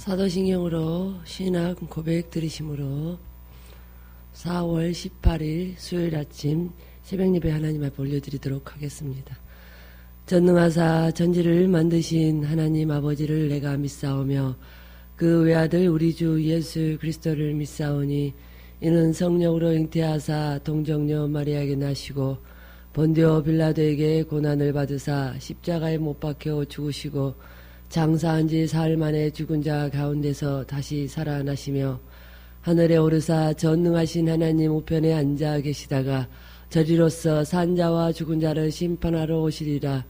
사도신경으로 신앙 고백 들으심으로 4월 18일 수요일 아침 새벽예배 하나님 앞에 올려드리도록 하겠습니다. 전능하사 전지를 만드신 하나님 아버지를 내가 믿사오며 그 외아들 우리 주 예수 그리스도를 믿사오니 이는 성령으로 잉태하사 동정녀 마리아에게 나시고 본디오 빌라도에게 고난을 받으사 십자가에 못 박혀 죽으시고 장사한 지 사흘 만에 죽은 자 가운데서 다시 살아나시며 하늘에 오르사 전능하신 하나님 우편에 앉아 계시다가 저리로서 산자와 죽은 자를 심판하러 오시리라.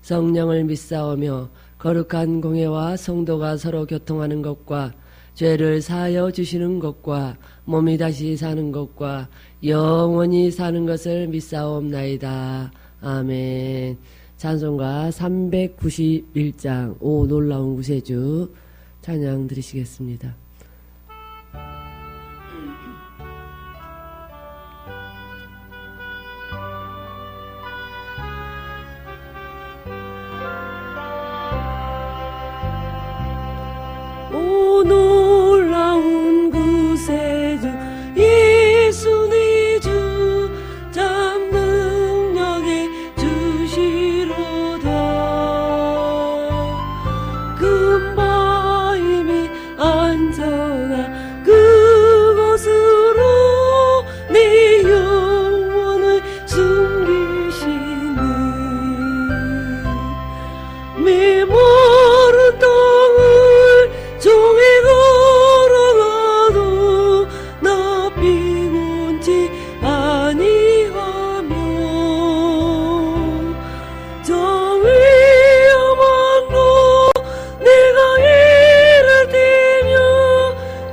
성령을 믿사오며 거룩한 공회와 성도가 서로 교통하는 것과 죄를 사하여 주시는 것과 몸이 다시 사는 것과 영원히 사는 것을 믿사옵나이다. 아멘. 찬송가 391장 오 놀라운 구세주 찬양 들으시겠습니다. 오 놀라운 구세주 예수 네 주 참 능력의 주시로다. 금바임이 안전한 그곳으로 네 영혼을 숨기시는 메모른 땅을 종이 걸어가도 나 피곤치 아니하며 저 위험한 곳 내가 이를 뛰며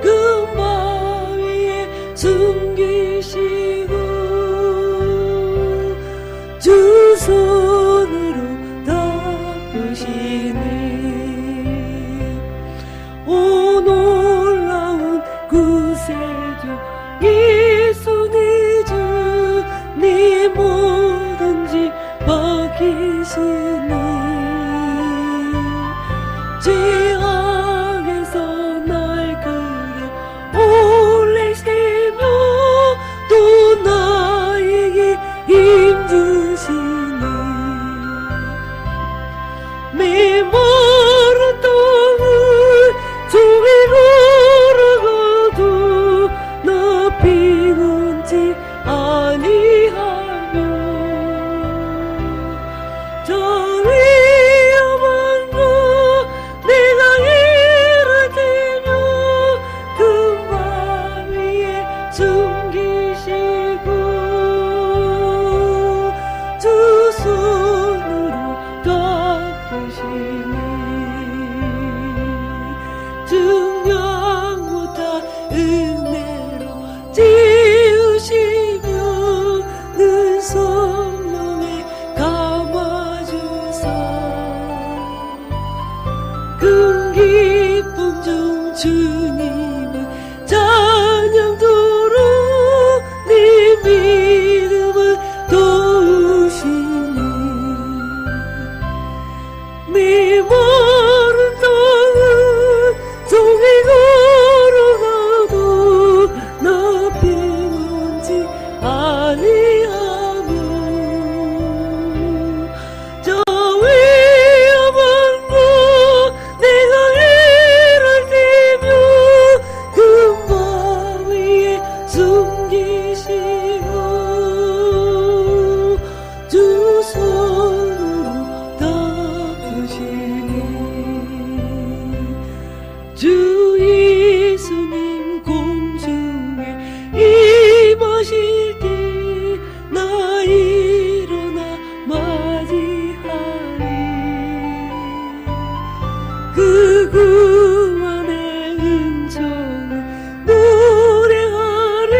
금바위에 숨기시고 주 손으로 덮으시네. 오 놀라운 구세주 예수 네 주 네 뭐든지 맡기시니 죄악에서 날 끌어 올리시며 또 나에게 힘주시니 메모른 땅을 종이 걸어가도 나 피곤치 아니하며 저 위험한 곳 내가 이를 뛰며 금바위에 숨기시고 주 손으로 덮으시니 증명 못한 은혜로 지으시며 늘 성령에 감아주사 큰 기쁨 중 주님의 찬양도록 네 믿음을 도우시니 네 모른 땅을 종이 걸어가도 나 피곤치 아니하며 저 위험한 곳 내가 이를 뛰며 금바위에 숨기시고 주 손으로 덮으시니 주 예수님 공중에 임하실 때 나 일어나 맞이하리. 그 구원의 은총을 노래하리.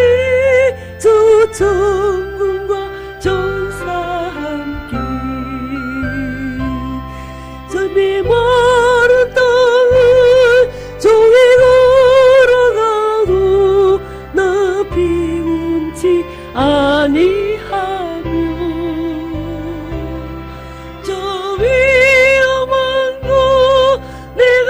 저 천군과 천사 함께 저 메마른 땅을 종이 걸어가도 나 피곤치 아니하며 저 위험한 곳 내가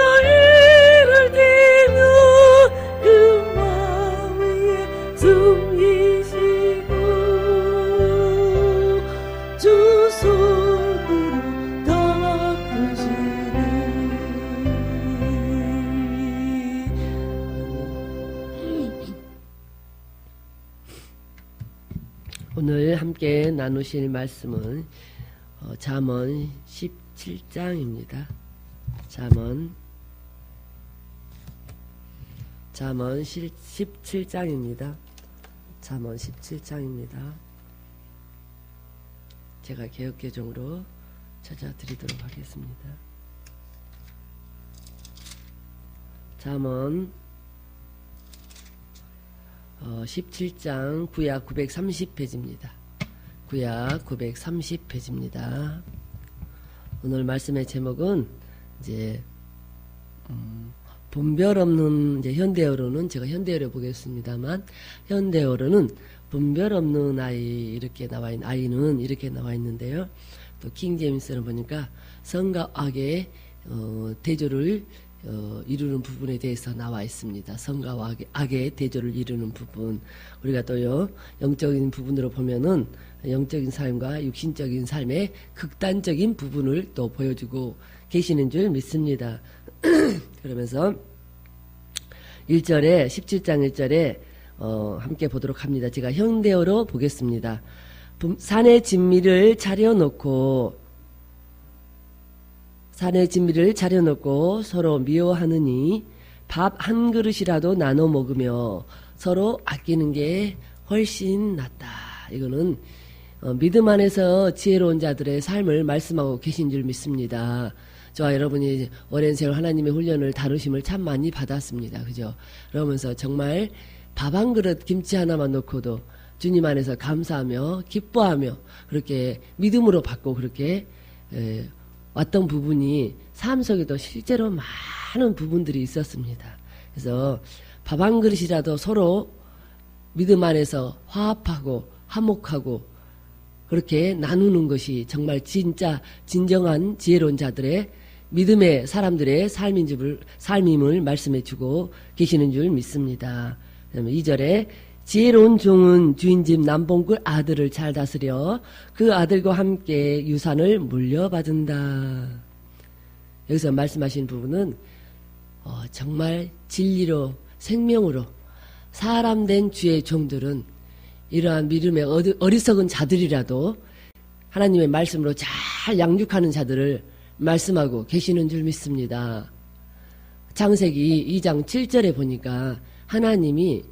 오늘 함께 나누실 말씀은 잠언 17장입니다. 잠언 17장입니다. 잠언 17장입니다. 제가 개역개정으로 찾아드리도록 하겠습니다. 잠언 17장 구약 930페이지입니다. 구약 930페이지입니다. 오늘 말씀의 제목은 이제 분별 없는 이제 현대어로는 제가 현대어로 보겠습니다만 현대어로는 분별 없는 아이 이렇게 나와 있는 아이는 이렇게 나와 있는데요. 또 킹제임스는 보니까 성과 악의 대조를 이루는 부분에 대해서 나와 있습니다. 성과 악의 대조를 이루는 부분. 우리가 또요 영적인 부분으로 보면은 영적인 삶과 육신적인 삶의 극단적인 부분을 또 보여주고 계시는 줄 믿습니다. 그러면서 1절에 17장 1절에 함께 보도록 합니다. 제가 현대어로 보겠습니다. 산의 진미를 차려놓고 서로 미워하느니 밥 한 그릇이라도 나눠 먹으며 서로 아끼는 게 훨씬 낫다. 이거는 믿음 안에서 지혜로운 자들의 삶을 말씀하고 계신 줄 믿습니다. 저와 여러분이 오랜 세월 하나님의 훈련을 다루심을 참 많이 받았습니다. 그죠? 그러면서 정말 밥 한 그릇 김치 하나만 놓고도 주님 안에서 감사하며 기뻐하며 그렇게 믿음으로 받고 그렇게 왔던 부분이 삶 속에도 실제로 많은 부분들이 있었습니다. 그래서 밥 한 그릇이라도 서로 믿음 안에서 화합하고 화목하고 그렇게 나누는 것이 정말 진정한 지혜로운 자들의 믿음의 사람들의 삶임을 말씀해 주고 계시는 줄 믿습니다. 2절에 지혜로운 종은 주인집 남봉꾼 아들을 잘 다스려 그 아들과 함께 유산을 물려받은다. 여기서 말씀하신 부분은 정말 진리로 생명으로 사람 된 주의 종들은 이러한 믿음의 어리석은 자들이라도 하나님의 말씀으로 잘 양육하는 자들을 말씀하고 계시는 줄 믿습니다. 창세기 2장 7절에 보니까 하나님이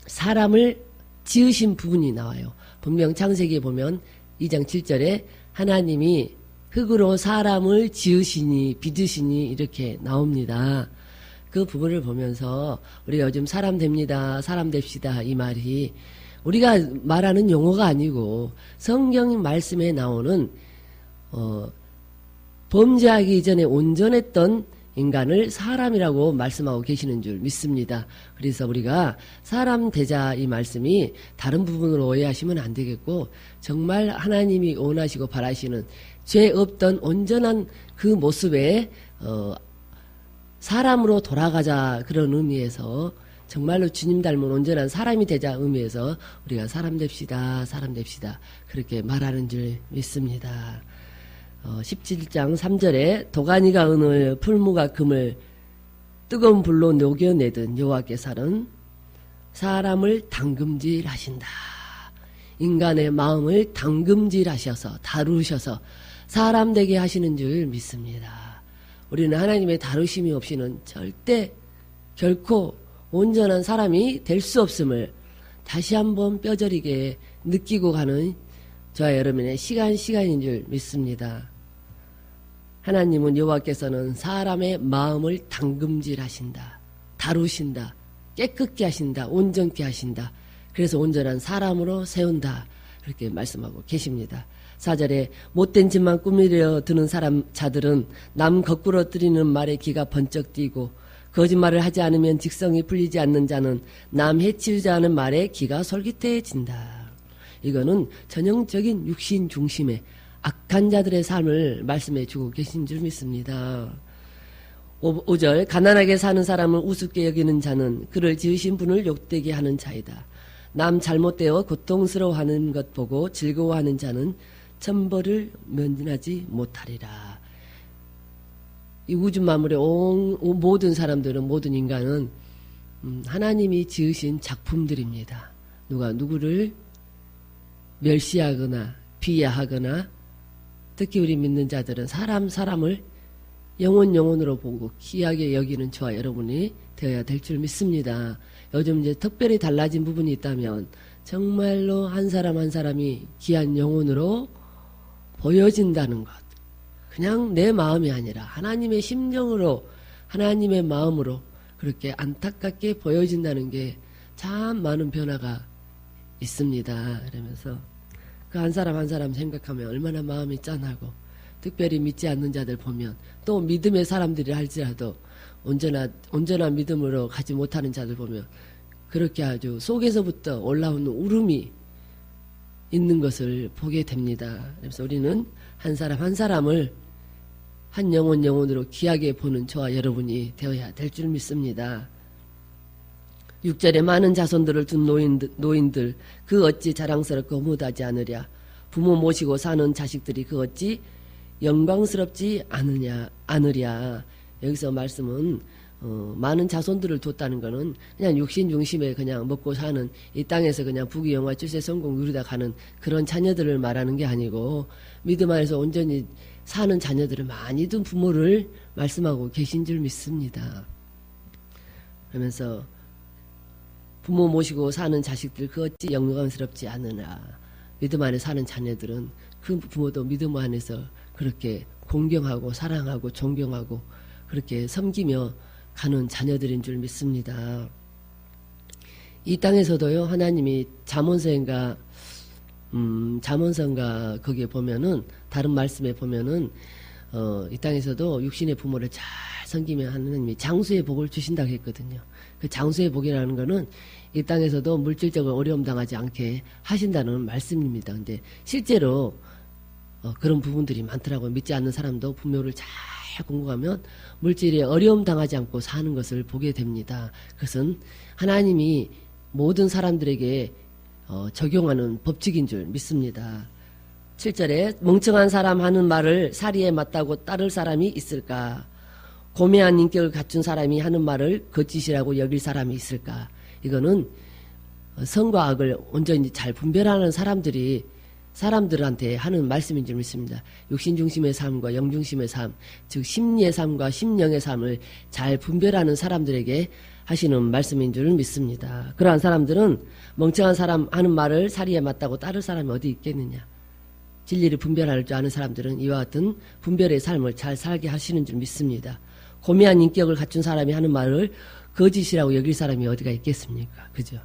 사람을 지으신 부분이 나와요. 분명 창세기에 보면 2장 7절에 하나님이 흙으로 사람을 지으시니 빚으시니 이렇게 나옵니다. 그 부분을 보면서 우리가 요즘 사람 됩니다. 사람 됩시다. 이 말이 우리가 말하는 용어가 아니고 성경 말씀에 나오는 범죄하기 이전에 온전했던 인간을 사람이라고 말씀하고 계시는 줄 믿습니다. 그래서 우리가 사람 되자 이 말씀이 다른 부분으로 오해하시면 안 되겠고 정말 하나님이 원하시고 바라시는 죄 없던 온전한 그 모습에 사람으로 돌아가자 그런 의미에서 정말로 주님 닮은 온전한 사람이 되자 의미에서 우리가 사람 됩시다 그렇게 말하는 줄 믿습니다. 17장 3절에 도가니가 은을 풀무가 금을 뜨거운 불로 녹여내든 여호와께서는 사람을 당금질하신다. 인간의 마음을 당금질하셔서 다루셔서 사람 되게 하시는 줄 믿습니다. 우리는 하나님의 다루심이 없이는 절대 결코 온전한 사람이 될 수 없음을 다시 한번 뼈저리게 느끼고 가는 저와 여러분의 시간인 줄 믿습니다. 하나님은 여호와께서는 사람의 마음을 당금질하신다. 다루신다. 깨끗게 하신다. 온전케 하신다. 그래서 온전한 사람으로 세운다. 그렇게 말씀하고 계십니다. 4절에 못된 짓만 꾸미려 드는 자들은 남 거꾸로 들이는 말에 귀가 번쩍 띄고 거짓말을 하지 않으면 직성이 풀리지 않는 자는 남 해치우지 않은 말에 귀가 솔깃해진다. 이거는 전형적인 육신 중심의 악한 자들의 삶을 말씀해 주고 계신 줄 믿습니다. 5절 가난하게 사는 사람을 우습게 여기는 자는 그를 지으신 분을 욕되게 하는 자이다. 남 잘못되어 고통스러워하는 것 보고 즐거워하는 자는 천벌을 면하지 못하리라. 이 우주 만물의 모든 사람들은 모든 인간은 하나님이 지으신 작품들입니다. 누가 누구를 멸시하거나 비하하거나, 특히 우리 믿는 자들은 사람을 영혼으로 보고 귀하게 여기는 저와 여러분이 되어야 될 줄 믿습니다. 요즘 이제 특별히 달라진 부분이 있다면 정말로 한 사람 한 사람이 귀한 영혼으로 보여진다는 것. 그냥 내 마음이 아니라 하나님의 심정으로, 하나님의 마음으로 그렇게 안타깝게 보여진다는 게 참 많은 변화가 있습니다. 그러면서 그 한 사람 한 사람 생각하면 얼마나 마음이 짠하고, 특별히 믿지 않는 자들 보면, 또 믿음의 사람들이 할지라도 온전한 믿음으로 가지 못하는 자들 보면 그렇게 아주 속에서부터 올라오는 울음이 있는 것을 보게 됩니다. 그래서 우리는 한 사람 한 사람을 한 영혼으로 귀하게 보는 저와 여러분이 되어야 될 줄 믿습니다. 6절에 많은 자손들을 둔 노인들 그 어찌 자랑스럽고 무다지 않으랴. 부모 모시고 사는 자식들이 그 어찌 영광스럽지 않으랴. 여기서 말씀은 많은 자손들을 뒀다는 것은 그냥 육신 중심에 그냥 먹고 사는, 이 땅에서 그냥 부귀영화 출세 성공 누리다 가는 그런 자녀들을 말하는 게 아니고, 믿음 안에서 온전히 사는 자녀들을 많이 둔 부모를 말씀하고 계신 줄 믿습니다. 그러면서 부모 모시고 사는 자식들 그 어찌 영광스럽지 않으나. 믿음 안에 사는 자녀들은 그 부모도 믿음 안에서 그렇게 공경하고 사랑하고 존경하고 그렇게 섬기며 가는 자녀들인 줄 믿습니다. 이 땅에서도요, 하나님이 잠언서인가 거기에 보면은, 다른 말씀에 보면은 이 땅에서도 육신의 부모를 잘 섬기면 하나님이 장수의 복을 주신다고 했거든요. 그 장수의 복이라는 거는 이 땅에서도 물질적으로 어려움 당하지 않게 하신다는 말씀입니다. 근데 실제로 그런 부분들이 많더라고요. 믿지 않는 사람도 부모를 잘 공부하면 물질에 어려움 당하지 않고 사는 것을 보게 됩니다. 그것은 하나님이 모든 사람들에게 적용하는 법칙인 줄 믿습니다. 7절에 멍청한 사람 하는 말을 사리에 맞다고 따를 사람이 있을까? 고매한 인격을 갖춘 사람이 하는 말을 거짓이라고 여길 사람이 있을까? 이거는 선과 악을 온전히 잘 분별하는 사람들한테 하는 말씀인 줄 믿습니다. 육신 중심의 삶과 영 중심의 삶, 즉 심리의 삶과 심령의 삶을 잘 분별하는 사람들에게 하시는 말씀인 줄 믿습니다. 그러한 사람들은 멍청한 사람 하는 말을 사리에 맞다고 따를 사람이 어디 있겠느냐. 진리를 분별할 줄 아는 사람들은 이와 같은 분별의 삶을 잘 살게 하시는 줄 믿습니다. 고매한 인격을 갖춘 사람이 하는 말을 거짓이라고 여길 사람이 어디가 있겠습니까? 그죠?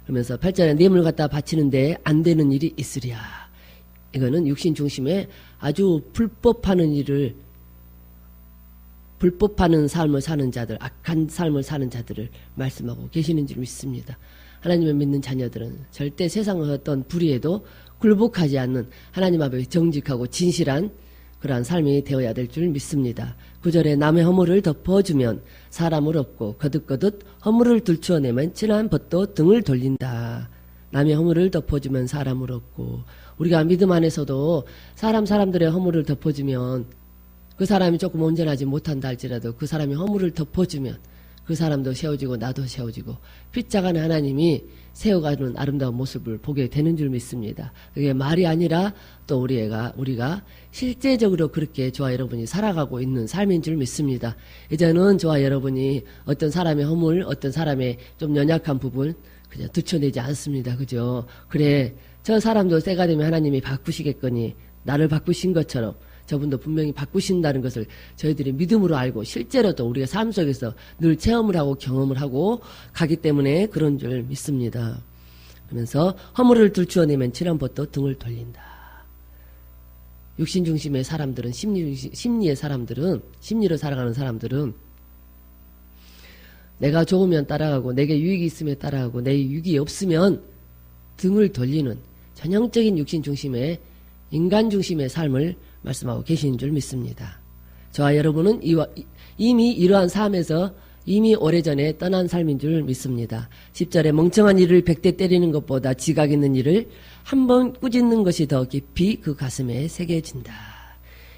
그러면서 8절에 뇌물 갖다 바치는데 안 되는 일이 있으랴. 이거는 육신 중심에 아주 불법하는 삶을 사는 자들, 악한 삶을 사는 자들을 말씀하고 계시는 줄 믿습니다. 하나님을 믿는 자녀들은 절대 세상의 어떤 불의에도 굴복하지 않는, 하나님 앞에 정직하고 진실한 그러한 삶이 되어야 될 줄 믿습니다. 9절에 남의 허물을 덮어주면 사람을 없고 거듭거듭 허물을 들추어내면 진한 벗도 등을 돌린다. 남의 허물을 덮어주면 사람을 없고, 우리가 믿음 안에서도 사람들의 허물을 덮어주면 그 사람이 조금 온전하지 못한다 할지라도 그 사람이 허물을 덮어주면 그 사람도 세워지고 나도 세워지고 핏자간에 하나님이 세워가는 아름다운 모습을 보게 되는 줄 믿습니다. 그게 말이 아니라 또 우리가 실제적으로 그렇게 저와 여러분이 살아가고 있는 삶인 줄 믿습니다. 이제는 저와 여러분이 어떤 사람의 허물, 어떤 사람의 좀 연약한 부분 그냥 들춰내지 않습니다. 그죠? 그래, 저 사람도 때가 되면 하나님이 바꾸시겠거니 나를 바꾸신 것처럼 저분도 분명히 바꾸신다는 것을 저희들이 믿음으로 알고 실제로도 우리가 삶 속에서 늘 체험을 하고 경험을 하고 가기 때문에 그런 줄 믿습니다. 그러면서 허물을 들추어내면 칠한 벗도 등을 돌린다. 육신 중심의 사람들은, 심리의 사람들은, 심리로 살아가는 사람들은 내가 좋으면 따라가고 내게 유익이 있으면 따라가고 내 유익이 없으면 등을 돌리는 전형적인 육신 중심의, 인간 중심의 삶을 말씀하고 계시는 줄 믿습니다. 저와 여러분은 이미 이러한 삶에서 이미 오래전에 떠난 삶인 줄 믿습니다. 10절에 멍청한 이를 100대 때리는 것보다 지각 있는 일을 한 번 꾸짖는 것이 더 깊이 그 가슴에 새겨진다.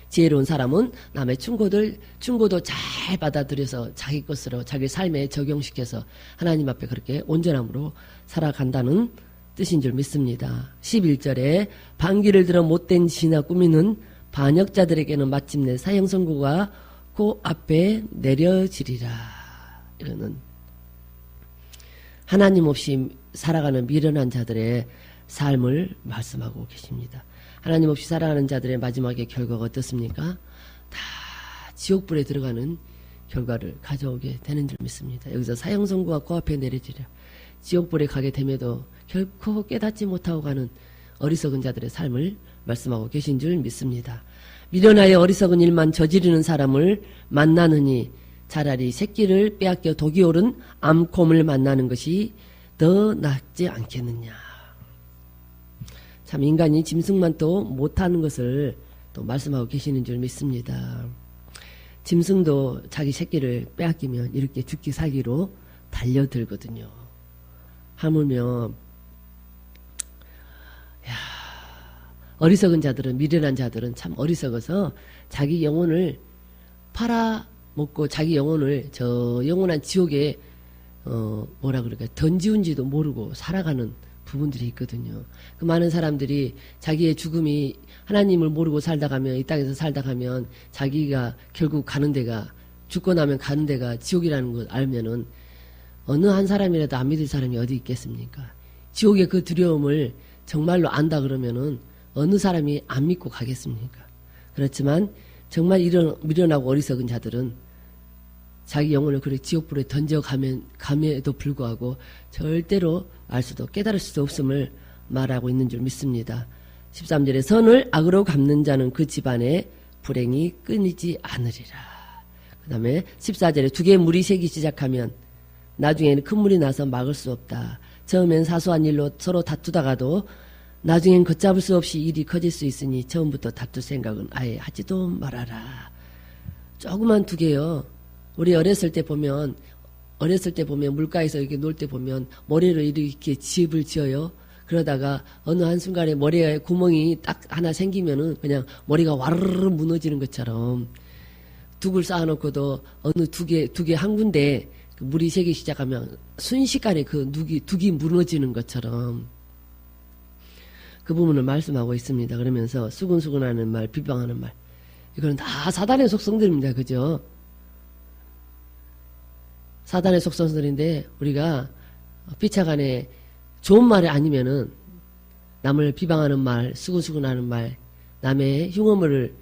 지혜로운 사람은 남의 충고도 잘 받아들여서 자기 것으로 자기 삶에 적용시켜서 하나님 앞에 그렇게 온전함으로 살아간다는 뜻인 줄 믿습니다. 11절에 반기를 들어 못된 짓이나 꾸미는 반역자들에게는 마침내 사형 선고가 그 앞에 내려지리라. 이러는 하나님 없이 살아가는 미련한 자들의 삶을 말씀하고 계십니다. 하나님 없이 살아가는 자들의 마지막의 결과가 어떻습니까? 다 지옥불에 들어가는 결과를 가져오게 되는 줄 믿습니다. 여기서 사형 선고가 코앞에 내려지려 지옥불에 가게 됨에도 결코 깨닫지 못하고 가는 어리석은 자들의 삶을 말씀하고 계신 줄 믿습니다. 미련하여 어리석은 일만 저지르는 사람을 만나느니 차라리 새끼를 빼앗겨 독이 오른 암곰을 만나는 것이 더 낫지 않겠느냐. 참 인간이 짐승만 또 못하는 것을 또 말씀하고 계시는 줄 믿습니다. 짐승도 자기 새끼를 빼앗기면 이렇게 죽기 살기로 달려들거든요. 하물며 어리석은 자들은, 미련한 자들은 참 어리석어서 자기 영혼을 팔아먹고 자기 영혼을 저 영원한 지옥에 던지운지도 모르고 살아가는 부분들이 있거든요. 그 많은 사람들이 자기의 죽음이 하나님을 모르고 살다 가면, 이 땅에서 살다 가면 자기가 결국 가는 데가, 죽고 나면 가는 데가 지옥이라는 걸 알면은 어느 한 사람이라도 안 믿을 사람이 어디 있겠습니까? 지옥의 그 두려움을 정말로 안다 그러면은 어느 사람이 안 믿고 가겠습니까? 그렇지만 정말 이런 미련하고 어리석은 자들은 자기 영혼을 그렇게 지옥불에 감에도 불구하고 절대로 알 수도 깨달을 수도 없음을 말하고 있는 줄 믿습니다. 13절에 선을 악으로 갚는 자는 그 집안에 불행이 끊이지 않으리라. 그 다음에 14절에 두 개의 물이 새기 시작하면 나중에는 큰 물이 나서 막을 수 없다. 처음엔 사소한 일로 서로 다투다가도 나중엔 걷잡을 수 없이 일이 커질 수 있으니 처음부터 다툴 생각은 아예 하지도 말아라. 조그만 두 개요. 우리 어렸을 때 보면 물가에서 이렇게 놀 때 보면 모래로 이렇게 집을 지어요. 그러다가 어느 한순간에 모래에 구멍이 딱 하나 생기면은 그냥 머리가 와르르 무너지는 것처럼 둑을 쌓아놓고도 어느 두 개 한 군데 물이 새기 시작하면 순식간에 그 둑이 무너지는 것처럼 그 부분을 말씀하고 있습니다. 그러면서 수근수근하는 말, 비방하는 말, 이거는 다 사단의 속성들입니다. 그죠? 사단의 속성들인데 우리가 피차간에 좋은 말이 아니면은 남을 비방하는 말, 수근수근하는 말, 남의 흉엄을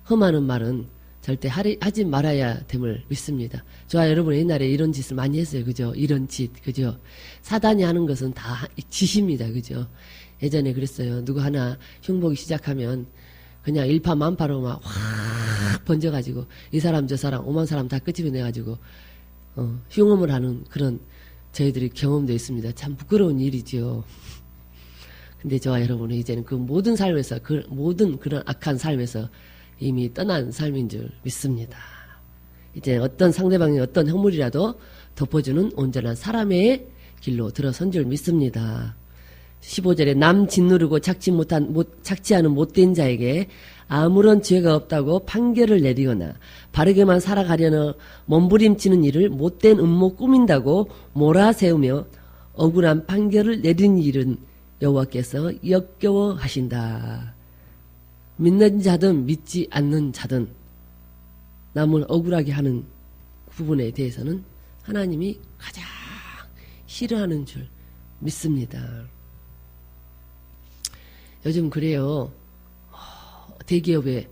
험하는 말은 절대 하지 말아야 됨을 믿습니다. 저와 여러분 옛날에 이런 짓을 많이 했어요. 그죠? 이런 짓, 그죠? 사단이 하는 것은 다 짓입니다. 그죠? 예전에 그랬어요. 누구 하나 흉보기 시작하면 그냥 일파만파로 막 확 번져가지고 이 사람 저 사람 5만 사람 다 끄집어내가지고 흉엄을 하는 그런 저희들이 경험도 있습니다. 참 부끄러운 일이지요. 근데 저와 여러분은 이제는 그 모든 삶에서 모든 그런 악한 삶에서 이미 떠난 삶인 줄 믿습니다. 이제 어떤 상대방이 어떤 허물이라도 덮어주는 온전한 사람의 길로 들어선 줄 믿습니다. 15절에 남 짓누르고 착취하는 못된 자에게 아무런 죄가 없다고 판결을 내리거나 바르게만 살아가려는 몸부림치는 일을 못된 음모 꾸민다고 몰아세우며 억울한 판결을 내린 일은 여호와께서 역겨워하신다. 믿는 자든 믿지 않는 자든 남을 억울하게 하는 부분에 대해서는 하나님이 가장 싫어하는 줄 믿습니다. 요즘 그래요. 대기업의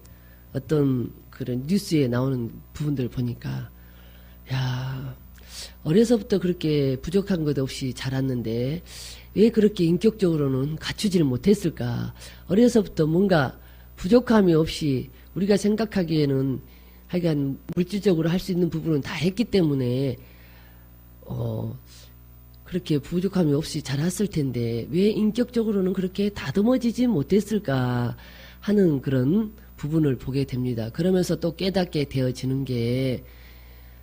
어떤 그런 뉴스에 나오는 부분들 보니까 어려서부터 그렇게 부족한 것 없이 자랐는데 왜 그렇게 인격적으로는 갖추지를 못했을까? 어려서부터 뭔가 부족함이 없이 우리가 생각하기에는 하여간 물질적으로 할 수 있는 부분은 다 했기 때문에 그렇게 부족함이 없이 자랐을 텐데 왜 인격적으로는 그렇게 다듬어지지 못했을까 하는 그런 부분을 보게 됩니다. 그러면서 또 깨닫게 되어지는 게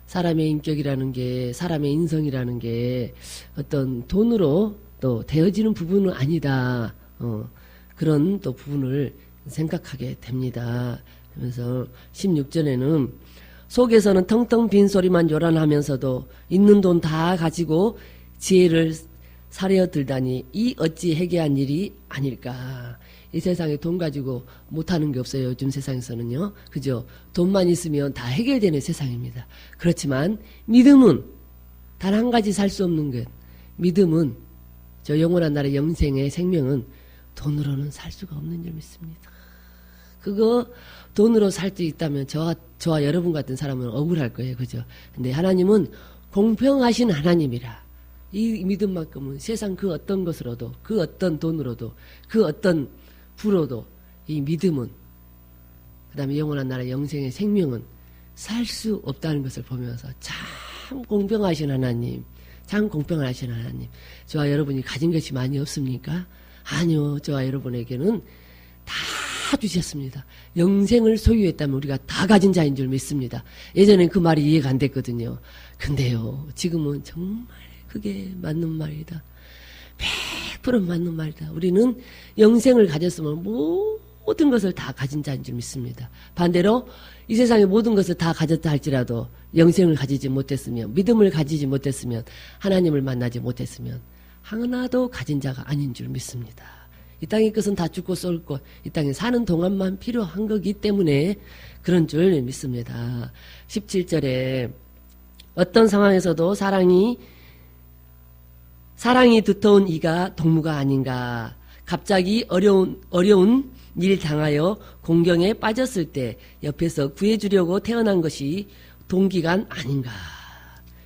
사람의 인격이라는 게 사람의 인성이라는 게 어떤 돈으로 또 되어지는 부분은 아니다. 그런 또 부분을 생각하게 됩니다. 그래서 16절에는 속에서는 텅텅 빈 소리만 요란하면서도 있는 돈 다 가지고 지혜를 사려 들다니 이 어찌 해괴한 일이 아닐까. 이 세상에 돈 가지고 못하는 게 없어요. 요즘 세상에서는요. 그죠? 돈만 있으면 다 해결되는 세상입니다. 그렇지만 믿음은 단 한 가지 살 수 없는 것. 믿음은 저 영원한 나라의 영생의 생명은 돈으로는 살 수가 없는 줄 믿습니다. 그거 돈으로 살 수 있다면 저와 여러분 같은 사람은 억울할 거예요. 그죠? 근데 하나님은 공평하신 하나님이라. 이 믿음만큼은 세상 그 어떤 것으로도, 그 어떤 돈으로도, 그 어떤 부로도 이 믿음은, 그 다음에 영원한 나라 영생의 생명은 살 수 없다는 것을 보면서 참 공평하신 하나님, 참 공평하신 하나님. 저와 여러분이 가진 것이 많이 없습니까? 아니요. 저와 여러분에게는 다 주셨습니다. 영생을 소유했다면 우리가 다 가진 자인 줄 믿습니다. 예전엔 그 말이 이해가 안 됐거든요. 근데요, 지금은 정말 그게 맞는 말이다. 100% 맞는 말이다. 우리는 영생을 가졌으면 모든 것을 다 가진 자인 줄 믿습니다. 반대로 이 세상의 모든 것을 다 가졌다 할지라도 영생을 가지지 못했으면, 믿음을 가지지 못했으면, 하나님을 만나지 못했으면 하나도 가진 자가 아닌 줄 믿습니다. 이 땅의 것은 다 죽고 쏠고 이 땅에 사는 동안만 필요한 거기 때문에 그런 줄 믿습니다. 17절에 어떤 상황에서도 사랑이 두터운 이가 동무가 아닌가. 갑자기 어려운 일 당하여 공경에 빠졌을 때 옆에서 구해주려고 태어난 것이 동기간 아닌가.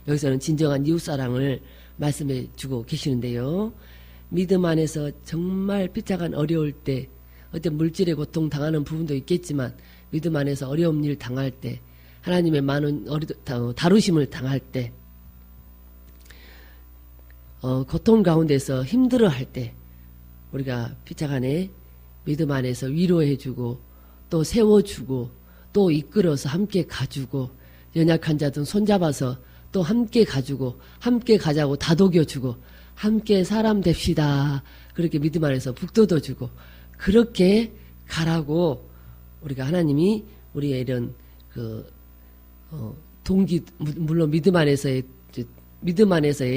여기서는 진정한 이웃사랑을 말씀해 주고 계시는데요. 믿음 안에서 정말 비참한 어려울 때, 어떤 물질의 고통 당하는 부분도 있겠지만 믿음 안에서 어려운 일 당할 때, 하나님의 많은 다루심을 당할 때, 고통 가운데서 힘들어할 때 우리가 피차간에 믿음 안에서 위로해주고 또 세워주고 또 이끌어서 함께 가주고 연약한 자들 손잡아서 또 함께 가주고 함께 가자고 다독여주고 함께 사람 됩시다. 그렇게 믿음 안에서 북돋워주고 그렇게 가라고 우리가 하나님이 우리의 이런 동기, 물론 믿음 안에서의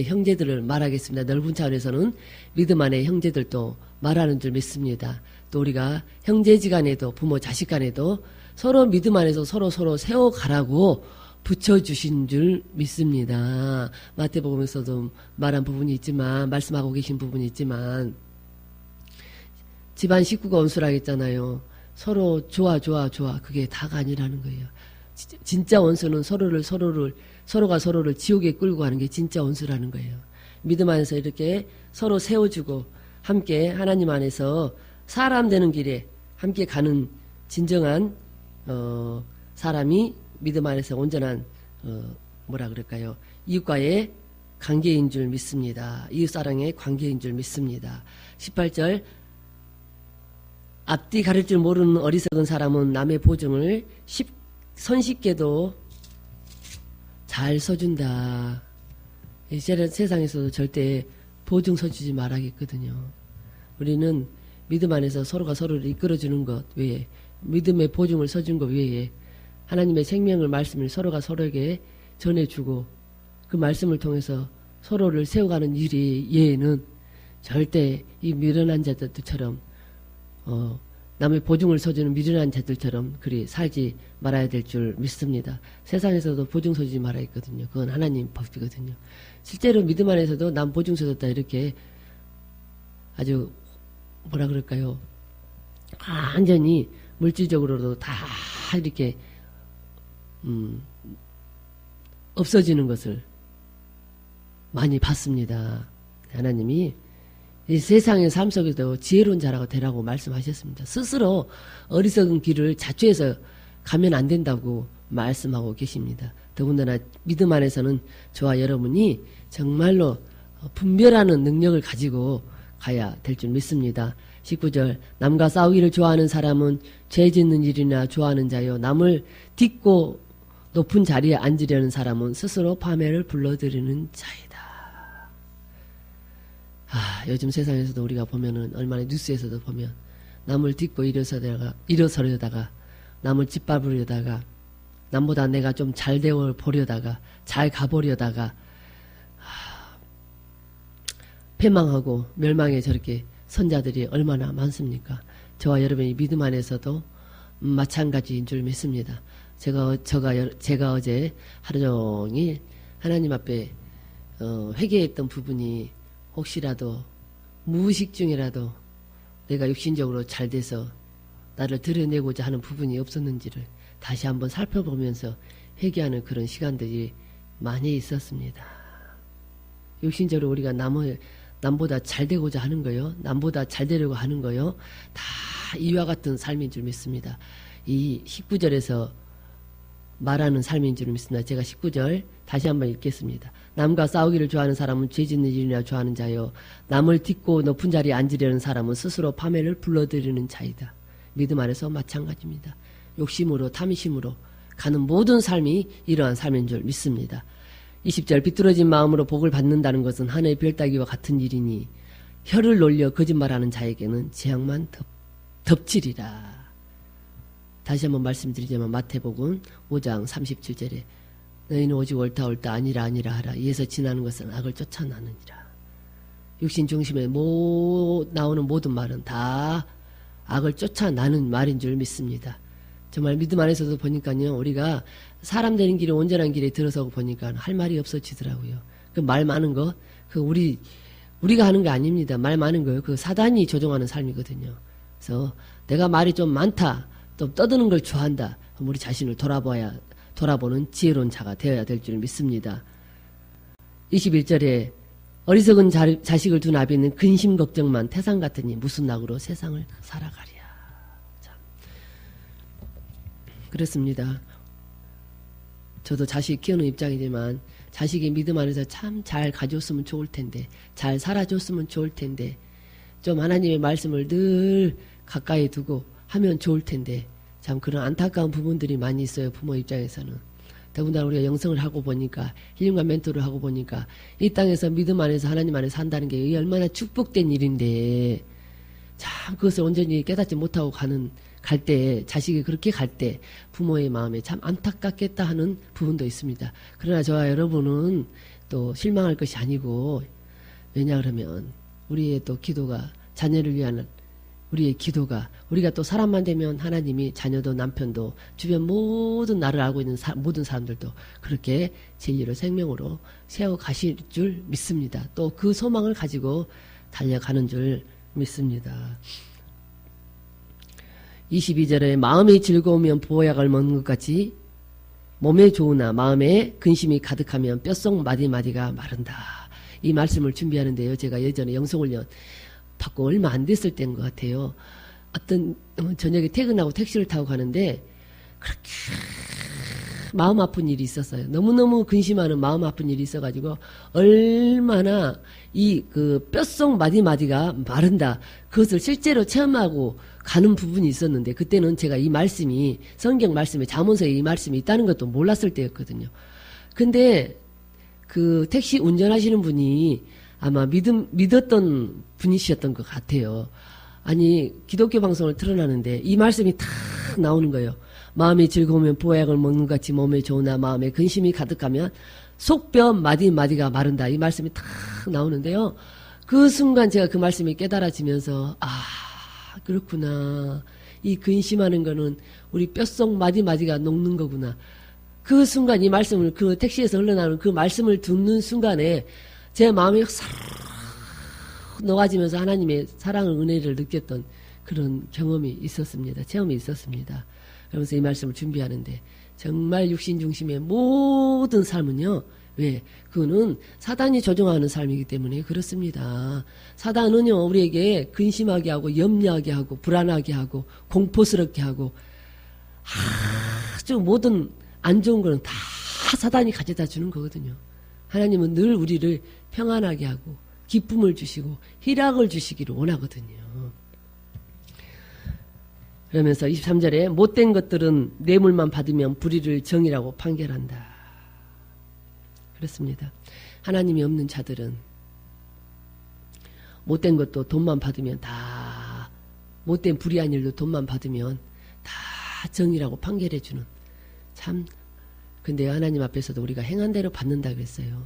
형제들을 말하겠습니다. 넓은 차원에서는 믿음 안의 형제들도 말하는 줄 믿습니다. 또 우리가 형제지간에도 부모 자식간에도 서로 믿음 안에서 서로 세워가라고 붙여주신 줄 믿습니다. 마태복음에서도 말한 부분이 있지만, 말씀하고 계신 부분이 있지만, 집안 식구가 원수라겠잖아요. 서로 좋아. 그게 다가 아니라는 거예요. 진짜 원수는 서로가 서로를 지옥에 끌고 가는 게 진짜 원수라는 거예요. 믿음 안에서 이렇게 서로 세워주고 함께 하나님 안에서 사람 되는 길에 함께 가는 진정한 사람이 믿음 안에서 온전한 이웃과의 관계인 줄 믿습니다. 이웃사랑의 관계인 줄 믿습니다. 18절 앞뒤 가릴 줄 모르는 어리석은 사람은 남의 보증을 손쉽게도 잘 써준다. 세상에서도 절대 보증 서주지 말아야겠거든요. 우리는 믿음 안에서 서로가 서로를 이끌어주는 것 외에, 믿음의 보증을 서준 것 외에 하나님의 생명을, 말씀을 서로가 서로에게 전해주고 그 말씀을 통해서 서로를 세워가는 일 예에는 절대 이 미련한 자들처럼 남의 보증을 서주는 미련한 자들처럼 그리 살지 말아야 될 줄 믿습니다. 세상에서도 보증 서주지 말아야겠거든요. 그건 하나님 법이거든요. 실제로 믿음 안에서도 남 보증 서줬다 이렇게 아주 완전히 물질적으로도 다 이렇게 없어지는 것을 많이 봤습니다. 하나님이 이 세상의 삶 속에도 지혜로운 자라고 되라고 말씀하셨습니다. 스스로 어리석은 길을 자초해서 가면 안 된다고 말씀하고 계십니다. 더군다나 믿음 안에서는 저와 여러분이 정말로 분별하는 능력을 가지고 가야 될 줄 믿습니다. 19절 남과 싸우기를 좋아하는 사람은 죄 짓는 일이나 좋아하는 자요. 남을 딛고 높은 자리에 앉으려는 사람은 스스로 파멸을 불러들이는 자이다. 요즘 세상에서도 우리가 보면은 얼마나 뉴스에서도 보면 남을 딛고 일어서려다가 남을 짓밟으려다가 남보다 내가 좀 잘 되어 보려다가 잘 가보려다가 패망하고 멸망에 저렇게 선자들이 얼마나 많습니까? 저와 여러분이 믿음 안에서도 마찬가지인 줄 믿습니다. 제가 어제 하루 종일 하나님 앞에 회개했던 부분이 혹시라도 무의식 중이라도 내가 육신적으로 잘 돼서 나를 드러내고자 하는 부분이 없었는지를 다시 한번 살펴보면서 회개하는 그런 시간들이 많이 있었습니다. 육신적으로 우리가 남보다 잘 되고자 하는 거요, 남보다 잘 되려고 하는 거요, 다 이와 같은 삶인 줄 믿습니다. 이 19절에서 말하는 삶인 줄 믿습니다. 제가 19절 다시 한번 읽겠습니다. 남과 싸우기를 좋아하는 사람은 죄 짓는 일이나 좋아하는 자요, 남을 딛고 높은 자리에 앉으려는 사람은 스스로 파멸을 불러들이는 자이다. 믿음 안에서 마찬가지입니다. 욕심으로 탐심으로 가는 모든 삶이 이러한 삶인 줄 믿습니다. 20절 비뚤어진 마음으로 복을 받는다는 것은 하늘의 별 따기와 같은 일이니 혀를 놀려 거짓말하는 자에게는 재앙만 덮치리라. 다시 한번 말씀드리자면 마태복음 5장 37절에 너희는 오직 옳다 아니라 하라. 이에서 지나는 것은 악을 쫓아나느니라. 육신 중심에 나오는 모든 말은 다 악을 쫓아나는 말인 줄 믿습니다. 정말 믿음 안에서도 보니까요, 우리가 사람 되는 길에 온전한 길에 들어서고 보니까 할 말이 없어지더라고요. 그 말 많은 거, 우리가 하는 게 아닙니다. 말 많은 거요. 그 사단이 조종하는 삶이거든요. 그래서 내가 말이 좀 많다, 또 떠드는 걸 좋아한다, 그럼 우리 자신을 돌아보는 지혜로운 자가 되어야 될 줄 믿습니다. 21절에 어리석은 자식을 둔 아비는 근심 걱정만 태산 같으니 무슨 낙으로 세상을 살아가랴. 참. 그렇습니다. 저도 자식 키우는 입장이지만 자식이 믿음 안에서 참 잘 가졌으면 좋을 텐데, 잘 살아줬으면 좋을 텐데, 좀 하나님의 말씀을 늘 가까이 두고 하면 좋을 텐데, 참 그런 안타까운 부분들이 많이 있어요. 부모 입장에서는. 더군다나 우리가 영성을 하고 보니까, 힐링과 멘토를 하고 보니까 이 땅에서 믿음 안에서 하나님 안에서 산다는 게 얼마나 축복된 일인데, 참 그것을 온전히 깨닫지 못하고 갈 때, 자식이 그렇게 갈 때 부모의 마음에 참 안타깝겠다 하는 부분도 있습니다. 그러나 저와 여러분은 또 실망할 것이 아니고, 왜냐 그러면 우리의 또 기도가, 자녀를 위한 우리의 기도가, 우리가 또 사람만 되면 하나님이 자녀도 남편도 주변 모든 나를 알고 있는 모든 사람들도 그렇게 진리로 생명으로 세워 가실 줄 믿습니다. 또 그 소망을 가지고 달려가는 줄 믿습니다. 22절에 마음이 즐거우면 보약을 먹는 것 같이 몸에 좋으나 마음에 근심이 가득하면 뼛속 마디마디가 마른다. 이 말씀을 준비하는데요, 제가 예전에 영성훈련 받고 얼마 안 됐을 때인 것 같아요. 어떤 저녁에 퇴근하고 택시를 타고 가는데 그렇게 마음 아픈 일이 있었어요. 너무너무 근심하는 마음 아픈 일이 있어가지고 얼마나 이 그 뼛속 마디마디가 마른다, 그것을 실제로 체험하고 가는 부분이 있었는데, 그때는 제가 이 말씀이 성경 말씀에 잠언서에 이 말씀이 있다는 것도 몰랐을 때였거든요. 근데 그 택시 운전하시는 분이 아마 믿었던 분이셨던 것 같아요. 아니, 기독교 방송을 틀어놨는데 이 말씀이 탁 나오는 거예요. 마음이 즐거우면 보약을 먹는 것 같이 몸에 좋으나 마음에 근심이 가득하면 속뼈 마디마디가 마른다. 이 말씀이 탁 나오는데요. 그 순간 제가 그 말씀이 깨달아지면서, 그렇구나. 이 근심하는 거는 우리 뼛속 마디마디가 녹는 거구나. 그 순간 이 말씀을, 그 택시에서 흘러나오는 그 말씀을 듣는 순간에 제 마음이 싹 녹아지면서 하나님의 사랑을, 은혜를 느꼈던 그런 경험이 있었습니다. 체험이 있었습니다. 그러면서 이 말씀을 준비하는데, 정말 육신 중심의 모든 삶은요, 왜? 그거는 사단이 조종하는 삶이기 때문에 그렇습니다. 사단은요, 우리에게 근심하게 하고 염려하게 하고 불안하게 하고 공포스럽게 하고 아주 모든 안 좋은 거는 다 사단이 가져다 주는 거거든요. 하나님은 늘 우리를 평안하게 하고 기쁨을 주시고 희락을 주시기를 원하거든요. 그러면서 23절에 못된 것들은 뇌물만 받으면 불의를 정이라고 판결한다. 그렇습니다. 하나님이 없는 자들은 못된 것도 돈만 받으면 다, 못된 불의한 일도 돈만 받으면 다 정이라고 판결해주는, 참. 근데 하나님 앞에서도 우리가 행한 대로 받는다 그랬어요.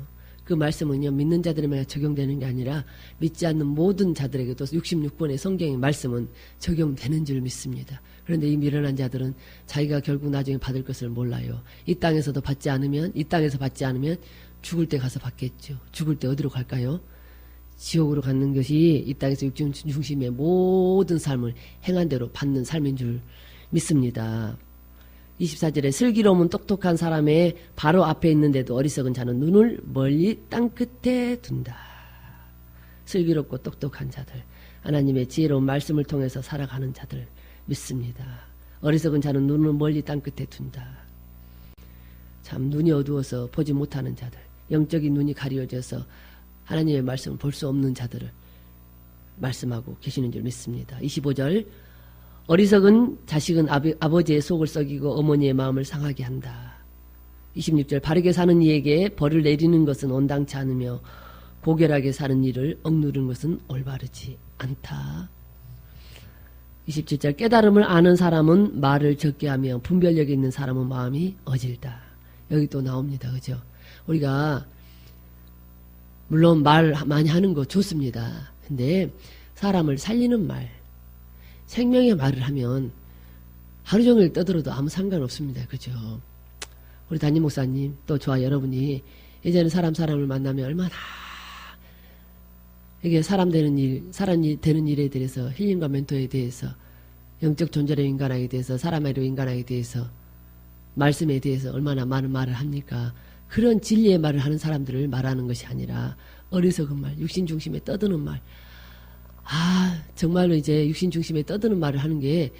그 말씀은요, 믿는 자들에만 적용되는 게 아니라 믿지 않는 모든 자들에게도 66번의 성경의 말씀은 적용되는 줄 믿습니다. 그런데 이 미련한 자들은 자기가 결국 나중에 받을 것을 몰라요. 이 땅에서 받지 않으면 죽을 때 가서 받겠죠. 죽을 때 어디로 갈까요? 지옥으로 가는 것이 이 땅에서 육신 중심의 모든 삶을 행한 대로 받는 삶인 줄 믿습니다. 24절에 슬기로움은 똑똑한 사람의 바로 앞에 있는데도 어리석은 자는 눈을 멀리 땅끝에 둔다. 슬기롭고 똑똑한 자들, 하나님의 지혜로운 말씀을 통해서 살아가는 자들 믿습니다. 어리석은 자는 눈을 멀리 땅끝에 둔다. 참 눈이 어두워서 보지 못하는 자들, 영적인 눈이 가려져서 하나님의 말씀을 볼 수 없는 자들을 말씀하고 계시는 줄 믿습니다. 25절 어리석은 자식은 아버지의 속을 썩이고 어머니의 마음을 상하게 한다. 26절 바르게 사는 이에게 벌을 내리는 것은 온당치 않으며 고결하게 사는 이를 억누르는 것은 올바르지 않다. 27절 깨달음을 아는 사람은 말을 적게 하며 분별력이 있는 사람은 마음이 어질다. 여기 또 나옵니다. 그죠? 우리가 물론 말 많이 하는 거 좋습니다. 근데 사람을 살리는 말, 생명의 말을 하면 하루 종일 떠들어도 아무 상관없습니다. 그죠? 우리 담임 목사님 또 저와 여러분이 예전에 사람을 만나면 얼마나 이게 사람이 되는 일에 대해서 힐링과 멘토에 대해서 영적 존재로 인간하게 대해서 사람으로 인간하게 대해서 말씀에 대해서 얼마나 많은 말을 합니까? 그런 진리의 말을 하는 사람들을 말하는 것이 아니라 어리석은 말, 육신 중심에 떠드는 말. 정말로 이제 육신 중심에 떠드는 말을 하는 게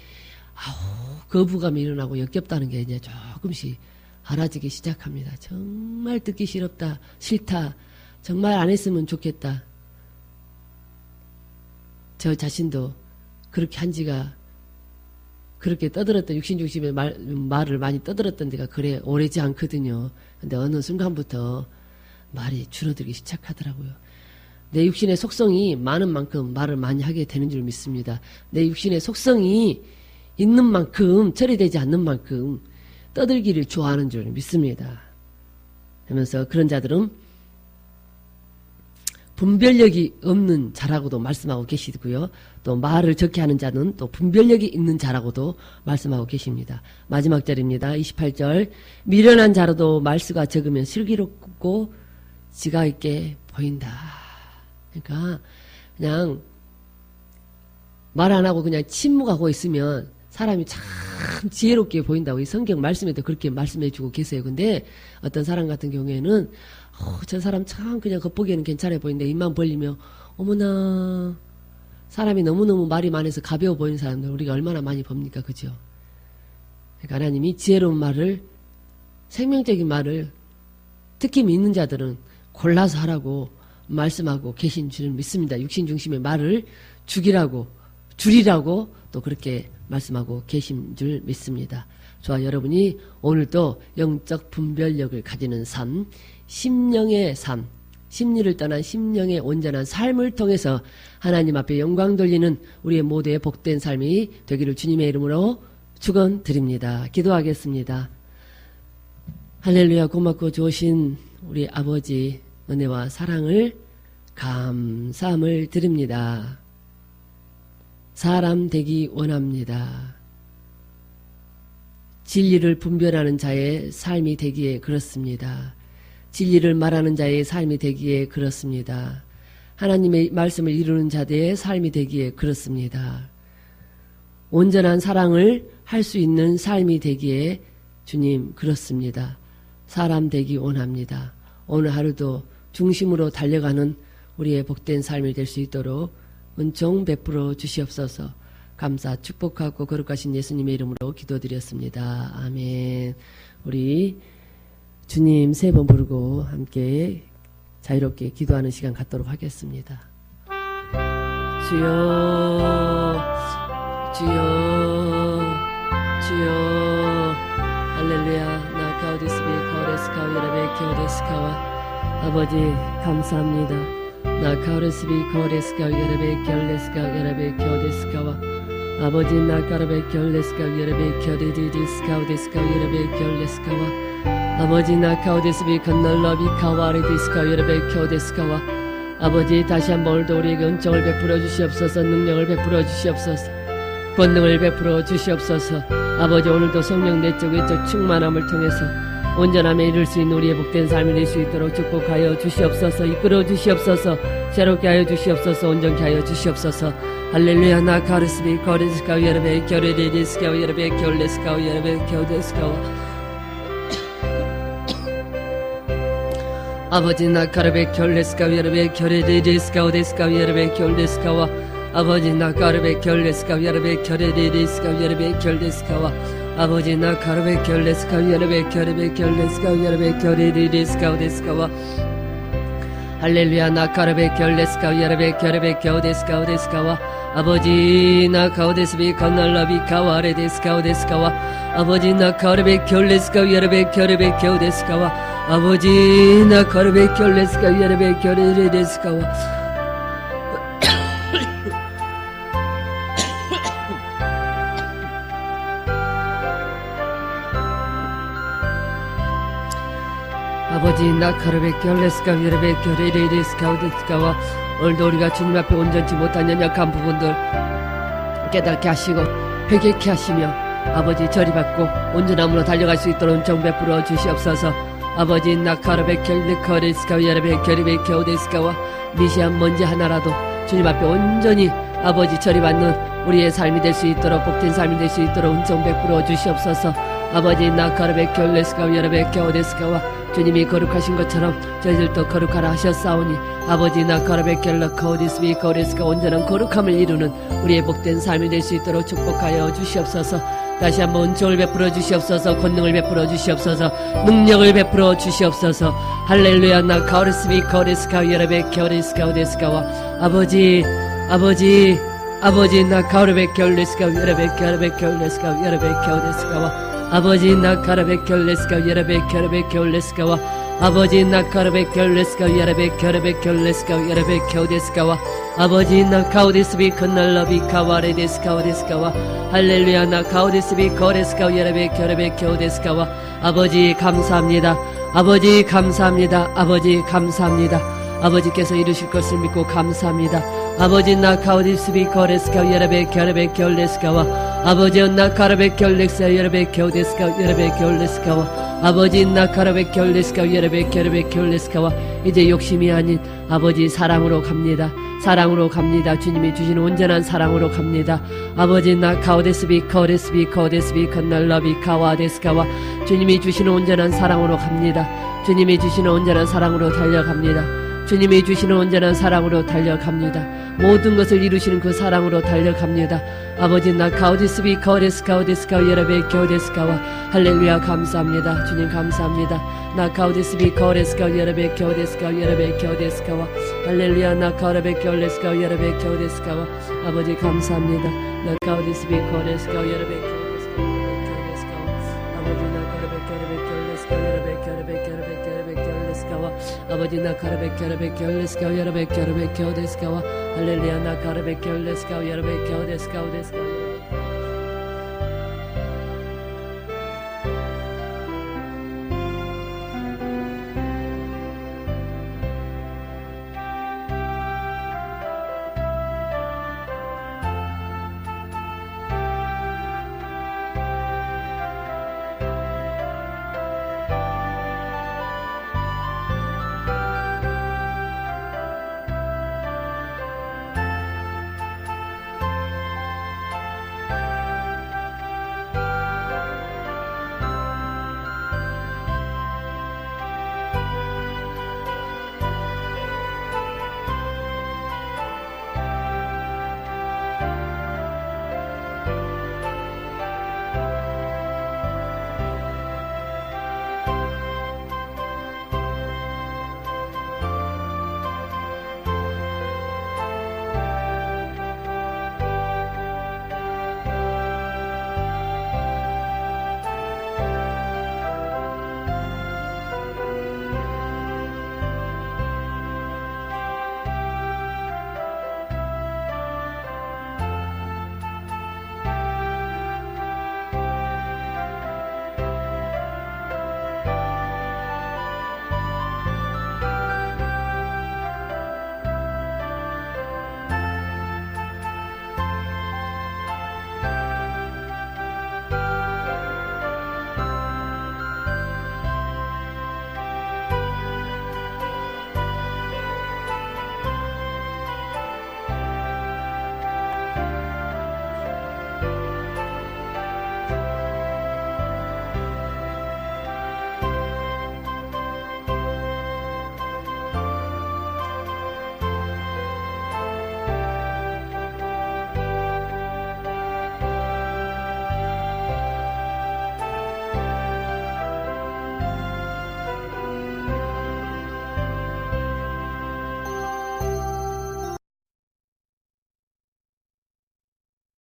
거부감이 일어나고 역겹다는 게 이제 조금씩 알아지기 시작합니다. 정말 듣기 싫다. 정말 안 했으면 좋겠다. 저 자신도 그렇게 한 지가 그렇게 떠들었던 육신 중심의 말을 많이 떠들었던 데가 그래 오래지 않거든요. 근데 어느 순간부터 말이 줄어들기 시작하더라고요. 내 육신의 속성이 많은 만큼 말을 많이 하게 되는 줄 믿습니다. 내 육신의 속성이 있는 만큼 처리되지 않는 만큼 떠들기를 좋아하는 줄 믿습니다. 하면서 그런 자들은 분별력이 없는 자라고도 말씀하고 계시고요. 또 말을 적게 하는 자는 또 분별력이 있는 자라고도 말씀하고 계십니다. 마지막 절입니다. 28절 미련한 자라도 말수가 적으면 슬기롭고 지각 있게 보인다. 그러니까 그냥 말 안 하고 그냥 침묵하고 있으면 사람이 참 지혜롭게 보인다고 이 성경 말씀에도 그렇게 말씀해 주고 계세요. 근데 어떤 사람 같은 경우에는 저 사람 참 그냥 겉보기에는 괜찮아 보이는데 입만 벌리면 어머나 사람이 너무너무 말이 많아서 가벼워 보이는 사람들 우리가 얼마나 많이 봅니까? 그죠? 그러니까 하나님이 지혜로운 말을 생명적인 말을 특히 믿는 자들은 골라서 하라고 말씀하고 계신 줄 믿습니다. 육신 중심의 말을 줄이라고 또 그렇게 말씀하고 계신 줄 믿습니다. 저와 여러분이 오늘도 영적 분별력을 가지는 삶, 심령의 삶, 심리를 떠난 심령의 온전한 삶을 통해서 하나님 앞에 영광 돌리는 우리의 모두의 복된 삶이 되기를 주님의 이름으로 축원드립니다. 기도하겠습니다. 할렐루야. 고맙고 좋으신 우리 아버지 은혜와 사랑을 감사함을 드립니다. 사람 되기 원합니다. 진리를 분별하는 자의 삶이 되기에 그렇습니다. 진리를 말하는 자의 삶이 되기에 그렇습니다. 하나님의 말씀을 이루는 자들의 삶이 되기에 그렇습니다. 온전한 사랑을 할 수 있는 삶이 되기에 주님 그렇습니다. 사람 되기 원합니다. 오늘 하루도 중심으로 달려가는 우리의 복된 삶이 될 수 있도록 은총 베풀어 주시옵소서. 감사 축복하고 거룩하신 예수님의 이름으로 기도드렸습니다. 아멘. 우리 주님 세 번 부르고 함께 자유롭게 기도하는 시간 갖도록 하겠습니다. 주여 주여 주여 할렐루야. 나 가우디스비 거레스카우 여라베 겨데스카와 아버지 감사합니다. 나 가우디스비 거레스카우 여라베 겨레스카우 여라베 겨데스카와 아버지 나카르베켜 레스카우 예레베켜 데디디스카우 데스카우 예레베켜 레스카와 아버지 나카오데스비 컨널러비 카와레 디스카우 예레베켜 데스카와 아버지 다시 한번 오늘도 우리에게 은총을 베풀어 주시옵소서. 능력을 베풀어 주시옵소서. 권능을 베풀어 주시옵소서. 아버지 오늘도 성령 내적 외적 충만함을 통해서 온전함에 이룰 수 있는 우리의 복된 삶이 될 수 있도록 축복하여 주시옵소서. 이끌어 주시옵소서. 새롭게 하여 주시옵소서. 온전케 하여 주시옵소서. 할렐루야. 나카르스비 거레스카우 예레베 겨레데디스카우 예레베 겨레스카우 예레베 겨데스카우 아버지 나카르베 겨레스카우 예레베 겨레데디스카우 데스카우 예레베 겨레스카와 아버지 나카르베 겨레스카우 예레베 겨레데디스카우 예레베 겨레스카와 아버지 나카르베 겨레스카우 예레베 겨레베 겨레스카우 예레베 겨레데디스카우 데스카와 할렐루야. 나카르베 겨레스카우 예레베 겨레베 겨데스카우 데스카와 아버지 나카오데스비 컨널라비 카와레 데스카우 데스카와 아버지 나카르베 겨레스카우 예레베 겨레베 겨데스카와 아버지 나카르베 겨레스카우 예레베 겨레레 데스카와 아버지 나카르베 겨레스카우 예레베 겨레레 데스카우 데스카와 오늘도 우리가 주님 앞에 온전치 못한 연약한 부분들 깨닫게 하시고 회개케 하시며 아버지 저리받고 온전함으로 달려갈 수 있도록 은총 베풀어 주시옵소서. 아버지 나카르베 겨레스카우 예레베 겨레베 겨데스카와 미시한 먼지 하나라도 주님 앞에 온전히 아버지 저리받는 우리의 삶이 될 수 있도록 복된 삶이 될 수 있도록 은총 베풀어 주시옵소서. 아버지 나카르베 겨레스카우 예레베 겨데스카와 주님이 거룩하신 것처럼 저희들도 거룩하라 하셨사오니 아버지 나카르베 겨레스카우디스비 거레스카 온전한 거룩함을 이루는 우리의 복된 삶이 될 수 있도록 축복하여 주시옵소서. 다시 한번 은총을 베풀어 주시옵소서. 권능을 베풀어 주시옵소서. 능력을 베풀어 주시옵소서. 할렐루야. 나카오레스비 거레스카우 예레베 겨레스카우 데스카와 아버지 나카르베 겨레스카우 예레베 겨레베 겨레스카우 예레베 겨데스카와 아버지 나카르베 겨레스카우 예레베 겨레베 겨레스카와 아버지 나카르베 겨레스카우 예레베 겨레베 겨레스카우 예레베 겨데스카와 아버지 나카오데스비 컨널러비 카와레 데스카우 데스카와 할렐루야. 나카오데스비 거레스카우 예레베 겨레베 겨데스카와 아버지 감사합니다. 아버지 감사합니다. 아버지 감사합니다. 아버지께서 이루실 것을 믿고 감사합니다. 아버지 나카오디스비 거레스카우 예레베 겨레베 겨레스카와 아버지 나카르베 겨레스카우 예레베 겨데스카우 예레베 겨레스카와 아버지 나카르베 겨레스카우 예레베 겨레베 겨레스카와 이제 욕심이 아닌 아버지 사랑으로 갑니다. 사랑으로 갑니다. 주님이 주시는 온전한 사랑으로 갑니다. 아버지 나카오데스비 거레스비 거데스비 컨널러비 카와데스카와 주님이 주시는 온전한 사랑으로 갑니다. 주님이 주시는 온전한 사랑으로 달려갑니다. 주님이 주시는 온전한 사랑으로 달려갑니다. 모든 것을 이루시는 그 사랑으로 달려갑니다. 아버지 나카오디스비 거레스카우데스카우 예레베 겨데스카와 할렐루야. 감사합니다. 주님 감사합니다. 나카오디스비 거레스카우 예레베 겨데스카우 예레베 겨데스카와 할렐루야. 나카르베 겨레스카우 예레베 겨데스카와 아버지 감사합니다. 나카오디스비 거레스카우 예레베 겨데스카와 아버지 나카르베 겨레스카우 예레베 겨레베 겨레스카와 아버지 나카르베 겨레스카우 예레베 겨레베 겨데스카와 할렐루야. 나카르베 겨레스카우 예레베 겨데스카우 데스카와